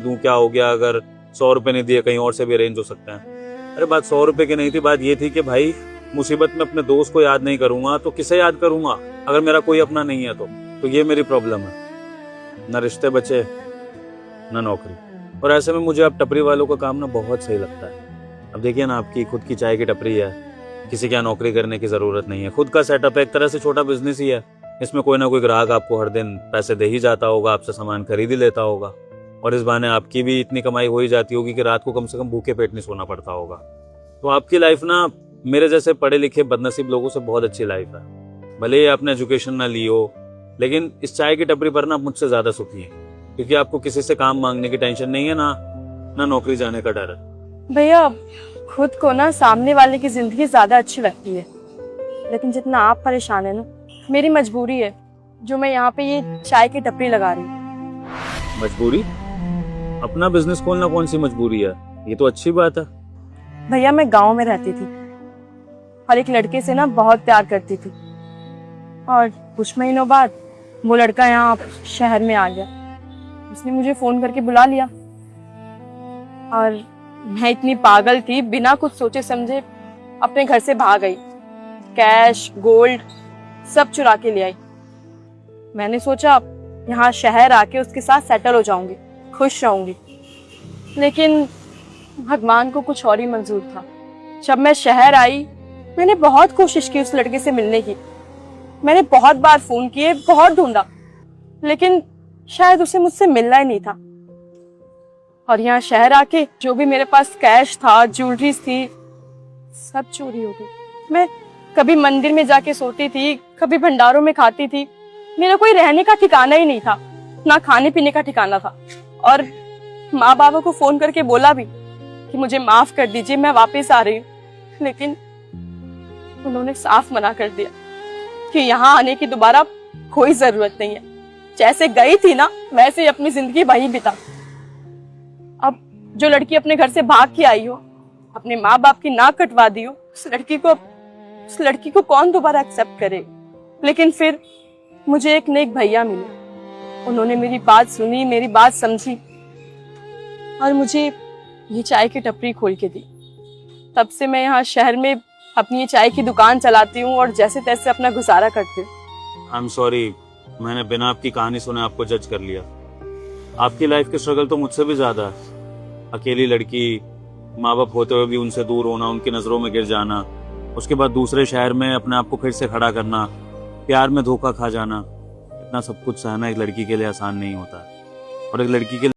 दूं, क्या हो गया अगर 100 रुपए नहीं दिए, कहीं और से भी अरेंज हो सकते हैं। अरे बात 100 रुपए की नहीं थी, बात ये थी कि भाई मुसीबत में अपने दोस्त को याद नहीं करूंगा तो किसे याद करूंगा अगर मेरा कोई अपना नहीं है तो ये मेरी प्रॉब्लम है। ना रिश्ते बचे ना नौकरी, और ऐसे में मुझे अब टपरी वालों का काम ना बहुत सही लगता है। अब देखिए ना, आपकी खुद की चाय की टपरी है, किसी क्या नौकरी करने की जरूरत नहीं है, खुद का सेटअप है, एक तरह से छोटा बिजनेस ही है। इसमें कोई ना कोई ग्राहक आपको हर दिन पैसे दे ही जाता होगा, आपसे सामान खरीद ही लेता होगा, और इस बहाने आपकी भी इतनी कमाई हो ही जाती होगी कि रात को कम से कम भूखे पेट नहीं सोना पड़ता होगा। तो आपकी लाइफ ना मेरे जैसे पढ़े लिखे बदनसीब लोगों से बहुत अच्छी लाइफ है। भले ही आपने एजुकेशन ना ली हो, लेकिन इस चाय की टपरी पर ना आप मुझसे ज्यादा सुखी है, क्योंकि आपको किसी से काम मांगने की टेंशन नहीं है, ना नौकरी जाने का डर है। भैया खुद को ना सामने वाले की जिंदगी ज्यादा अच्छी लगती है, लेकिन जितना आप परेशान है ना, मेरी मजबूरी है जो मैं यहाँ पे ये चाय की टपरी लगा रही हूँ। मजबूरी? अपना बिजनेस खोलना कौन सी मजबूरी है, ये तो अच्छी बात है। भैया मैं गांव में रहती थी और एक लड़के से ना बहुत प्यार करती थी, और कुछ महीनों बाद वो लड़का यहाँ शहर में आ गया। उसने मुझे फोन करके बुला लिया और मैं इतनी पागल थी, बिना कुछ सोचे समझे अपने घर से भाग गई। कैश गोल्ड सब चुरा के ले आई। मैंने सोचा यहाँ शहर आके उसके साथ सेटल हो जाऊंगी, खुश रहूंगी, लेकिन भगवान को कुछ और ही मंजूर था। जब मैं शहर आई, मैंने बहुत कोशिश की उस लड़के से मिलने की। मैंने बहुत बार फोन किए, बहुत ढूंढा, लेकिन शायद उसे मुझसे मिलना ही नहीं था। और यहाँ शहर आके जो भी मेरे पास कैश था, ज्वेलरीज थी, सब चोरी हो गई। मैं कभी मंदिर में जाके सोती थी, कभी भंडारों में खाती थी। मेरा कोई रहने का ठिकाना ही नहीं था, ना खाने पीने का ठिकाना था। और माँ बाबा को फोन करके बोला भी कि मुझे माफ कर दीजिए, मैं वापस आ रही हूँ, लेकिन उन्होंने साफ मना कर दिया कि यहाँ आने की दोबारा कोई जरूरत नहीं है। जैसे गई थी ना, वैसे ही अपनी जिंदगी वहीं बिता। अब जो लड़की अपने घर से भाग के आई हो, अपने माँ बाप की नाक कटवा दी हो, उस लड़की को कौन दोबारा एक्सेप्ट करे। लेकिन फिर मुझे एक नेक भैया मिले, उन्होंने मेरी बात सुनी, मेरी बात समझी, और मुझे ये चाय की टपरी खोल के दी। तब से मैं यहाँ शहर में अपनी ये चाय की दुकान चलाती हूँ और जैसे तैसे अपना गुजारा करती हूँ। आई एम सॉरी, मैंने बिना आपकी कहानी सुने आपको जज कर लिया। आपकी लाइफ की स्ट्रगल तो मुझसे भी ज्यादा है। अकेली लड़की, माँ बाप होते हुए भी उनसे दूर होना, उनकी नजरों में गिर जाना, उसके बाद दूसरे शहर में अपने आप को फिर से खड़ा करना, प्यार में धोखा खा जाना, इतना सब कुछ सहना एक लड़की के लिए आसान नहीं होता, और एक लड़की के